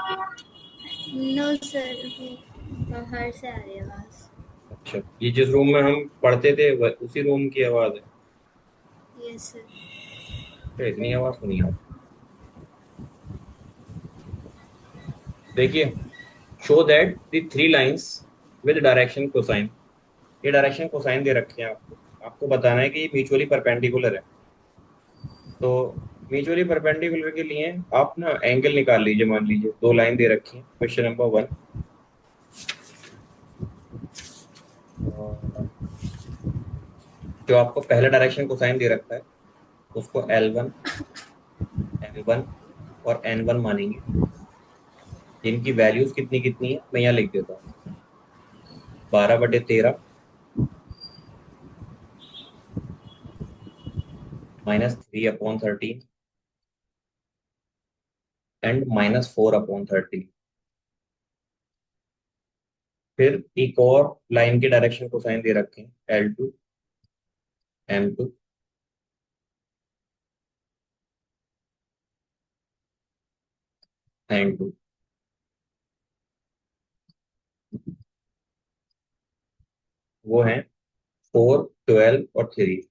No sir, वो बाहर से आ रही है आवाज। अच्छा, ये जिस रूम में हम पढ़ते थे उसी रूम की आवाज है? Yes sir. तो इतनी आवाज सुनी आप? देखिए, show that the three lines with direction cosine. ये डायरेक्शन कोसाइन दे रखे हैं आपको। आपको बताना है कि ये म्यूचुअली परपेंडिकुलर है। तो म्यूचुअली परपेंडिकुलर के लिए आप ना एंगल निकाल लीजिए। मान लीजिए दो लाइन दे रखी है, क्वेश्चन नंबर 1। जो आपको पहला डायरेक्शन कोसाइन दे रखा है उसको L1, M1 और N1 मानेंगे। जिनकी वैल्यूज कितनी कितनी है मैं यहाँ लिख देता हूँ। 12/13 -3/13 एंड -4/13। फिर एक और लाइन के डायरेक्शन कोसाइन दे रखे हैं, L2, M2, N2। वो हैं 4, 12 और 3।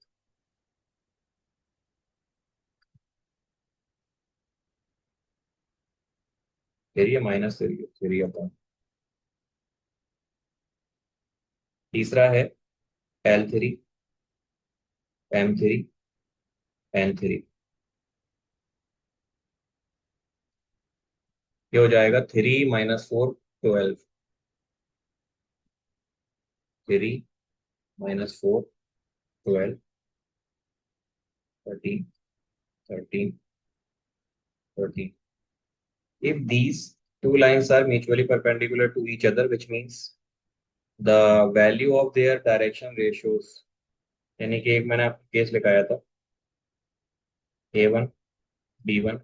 फिर ये -3 तीसरा है L3, M3, N3। ये हो जाएगा 3 - 4 12। 3 - 4 12, 13, 13, 13। If these two lines are mutually perpendicular to each other, which means the value of their direction ratios, यानी कि एक मैंने आपको केस लिखाया था, A1, B1,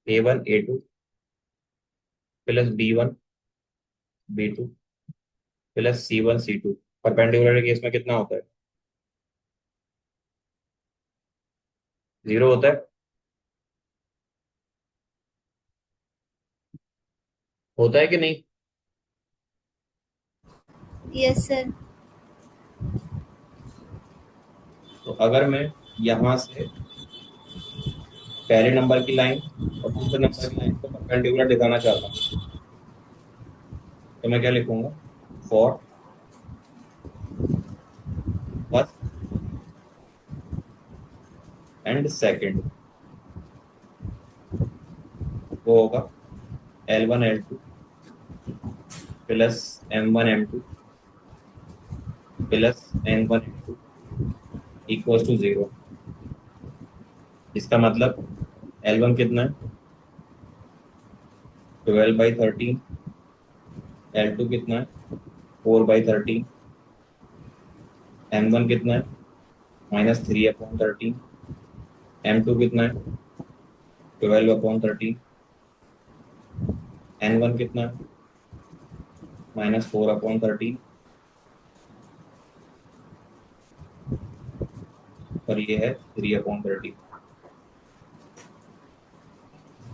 A1 A2 plus B1 B2 plus C1 C2। Perpendicular case में कितना होता है? 0 होता है। होता है कि नहीं? Yes sir. तो अगर मैं यहां से पहले नंबर की लाइन और दूसरे नंबर की लाइन को परपेंडिकुलर दिखाना चाहता हूँ तो मैं क्या लिखूंगा? फॉर फर्स्ट एंड सेकंड वो होगा L1 L2 plus M1 M2 plus N1 N2 = 0। इसका मतलब L1 कितना है? 12/13। L2 कितना है? 4/13। M1 कितना है? -3/13। M2 कितना है? 12/13। N1 कितना है? -4/13। और ये है 3/13।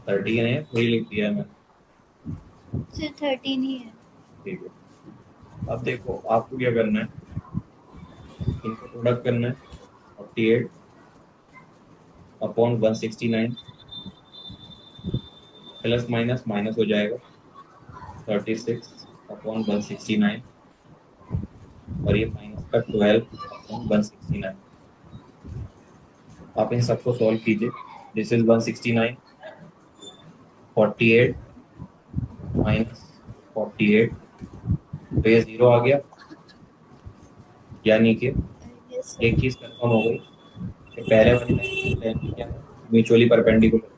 13 है, 3 लिख दिया है मैंने। सर 13 ही है। ठीक है। अब देखो आपको क्या करना है, इनको प्रोडक्ट करना है। 48/169 प्लस माइनस माइनस हो जाएगा। 36/169 और ये माइनस का 12/169। आप इन सबको सॉल्व कीजिए। This is 169, 48 -48। तो ये 0 आ गया, यानी कि यस एक सर। चीज कंफर्म हो गई कि पहले वाली लाइन दूसरी लाइन की क्या है, म्यूचुअली परपेंडिकुलर।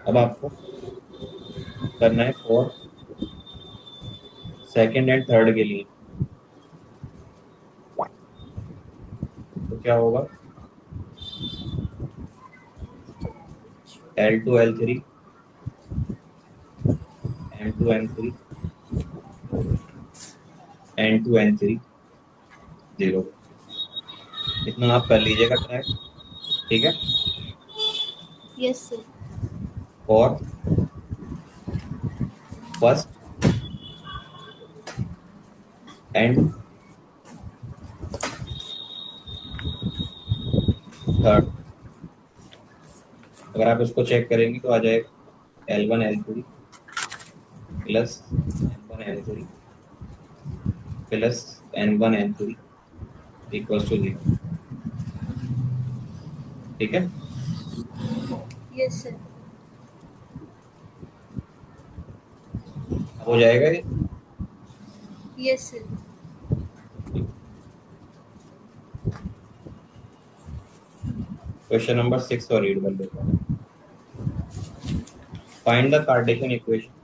अब आपको करना है फॉर सेकंड एंड थर्ड के लिए। तो क्या होगा? L2 L3, M2 M3, N2 N3, 0। इतना आप कर लीजिएगा ट्राई, ठीक है। Yes sir. और फर्स्ट एंड थर्ड, अगर आप इसको चेक करेंगे तो आ जाएगा L1 L3 plus N1 N3 plus N1 N3 equals to 0, ठीक है। Yes sir. अब हो जाएगा ये। Yes sir. क्वेश्चन नंबर 6 और रीड कर लेते हैं। Find the Cartesian equation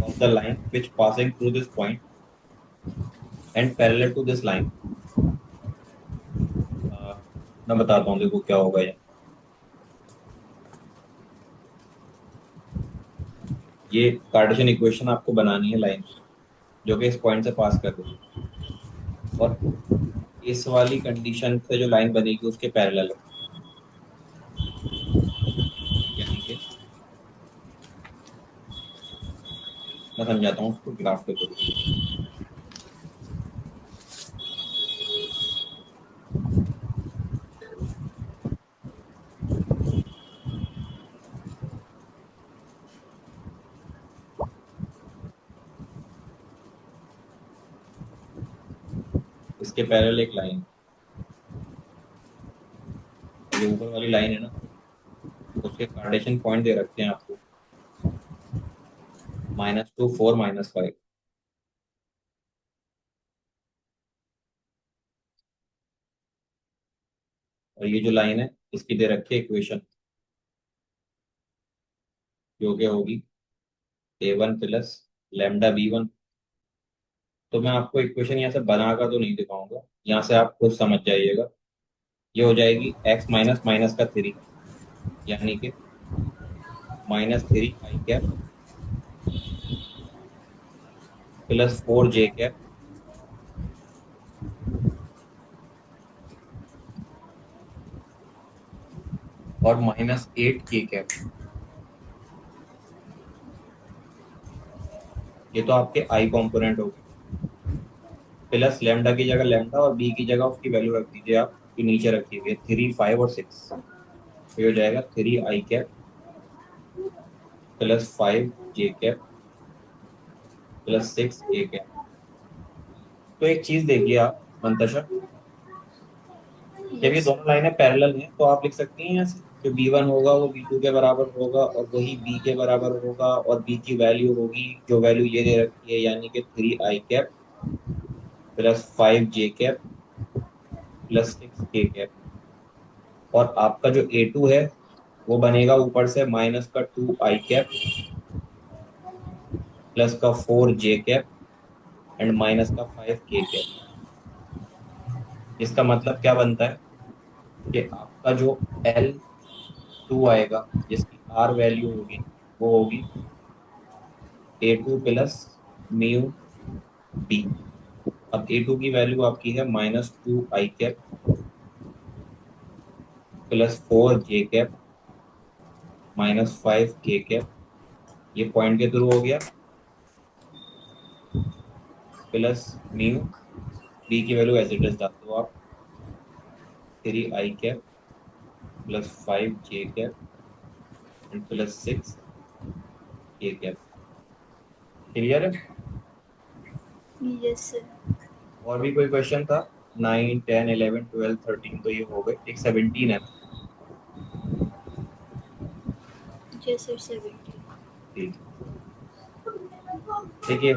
of the line which passing through this point and parallel to this line। मैं बताता हूँ, देखो क्या होगा ये कार्टेशियन इक्वेशन आपको बनानी है लाइन जो कि इस पॉइंट से पास कर रही है, और इस वाली कंडीशन से जो लाइन बनेगी उसके पैरेलल है, यानी कि मैं समझाता हूँ उसको ग्राफ के थ्रू। इसके पैरेलल एक लाइन, ये ऊपर वाली लाइन है ना, उसके कार्टेशियन पॉइंट दे रखते हैं आपको -2 4 -5, और ये जो लाइन है इसकी दे रखी है इक्वेशन जो कि होगी A1 प्लस लैम्डा B1। तो मैं आपको इक्वेशन यहाँ से बनाकर तो नहीं दिखाऊंगा, यहाँ से आप खुद समझ जाइएगा। ये हो जाएगी x माइनस माइनस का 3, यानी कि -3 i cap plus 4 j cap और -8 k कैप। ये तो आपके आई कंपोनेंट हो गए, प्लस लैम्डा की जगह लैम्डा और बी की जगह उसकी वैल्यू रख दीजिए आप, कि नीचे रखी हुई है 3 5 और 6। ये हो जाएगा 3 i cap plus 5 j cap plus 6 a cap. तो एक चीज देखिए आप मंतशा, जब ये यस दोनों सर। लाइनें पैरेलल हैं तो आप लिख सकती हैं यहाँ से जो B1 होगा वो B2 के बराबर होगा और वही B के बराबर होगा, और B की वैल्यू होगी जो वैल्यू ये दे रखी है, यानी कि 3 i cap plus 5 j cap plus 6 k cap. और आपका जो A2 है वो बनेगा ऊपर से माइनस का 2 i कैप प्लस का 4 j कैप एंड माइनस का 5 k कैप। इसका मतलब क्या बनता है कि आपका जो L2 आएगा जिसकी R वैल्यू होगी वो होगी A2 प्लस म्यू B। अब A2 की वैल्यू आपकी है -2 i cap plus 4 j cap -5 k cap. ये पॉइंट के थ्रू हो गया, प्लस म्यू B की वैल्यू एज इट इज डाल दो आप, 3 i cap plus 5 j cap and plus 6 k cap. Clear है? Yes sir. और भी कोई क्वेश्चन था? 9 10 11 12 13 तो ये हो गए, एक 17 है ना। Yes sir 70। ठीक, देखिए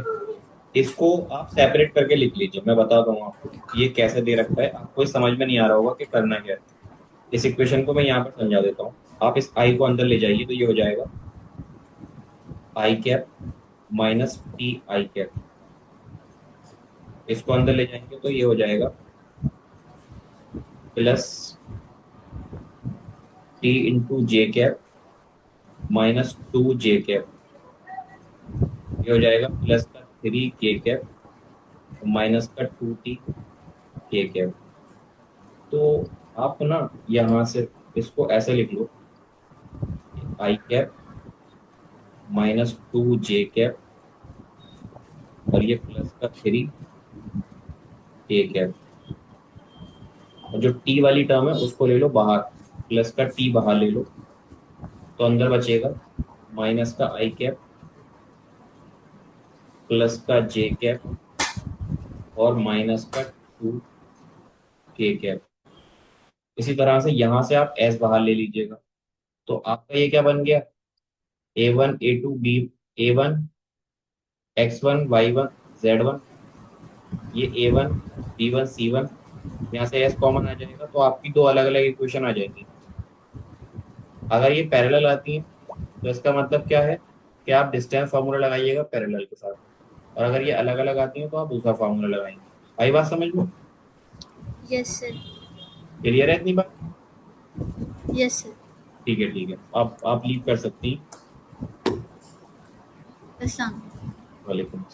इसको आप सेपरेट करके लिख लीजिए, मैं बताता हूँ आपको ये कैसे दे रखा है। आपको इस समझ में नहीं आ रहा होगा कि करना क्या है। इस इक्वेशन को मैं यहाँ पर समझा देता हूँ। आप इस आई को अंदर ले जाइए तो ये हो जाएगा i cap -t i cap. इसको अंदर ले जाएंगे तो ये हो जाएगा प्लस t इंटू जे कैप माइनस 2 जे कैप, ये हो जाएगा प्लस का 3 के कैप माइनस का 2 टी के कैप। तो आप ना यहाँ से इसको ऐसे लिख लो, आई कैप -2 जे कैप और ये प्लस का 3 के कैप, और जो टी वाली टर्म है उसको ले लो बाहर, प्लस का टी बाहर ले लो, तो अंदर बचेगा माइनस का आई कैप प्लस का जे कैप और माइनस का 2 के कैप। इसी तरह से यहां से आप एस बाहर ले लीजिएगा, तो आपका ये क्या बन गया, A1 A2 B A1 X1 Y1 Z1, ये A1 B1 C1, यहाँ से एस कॉमन आ जाएगा तो आपकी दो अलग अलग इक्वेशन आ जाएंगी। अगर ये पैरेलल आती है तो इसका मतलब क्या है कि आप डिस्टेंस फार्मूला लगाइएगा पैरेलल के साथ, और अगर ये अलग अलग आती है तो आप दूसरा फार्मूला लगाएंगे। आई बात समझ में? Yes sir. क्लियर है इतनी बात? Yes sir. ठीक है ठीक है, आप लीव कर सकती हैं। अस्सलाम। वालेकुम।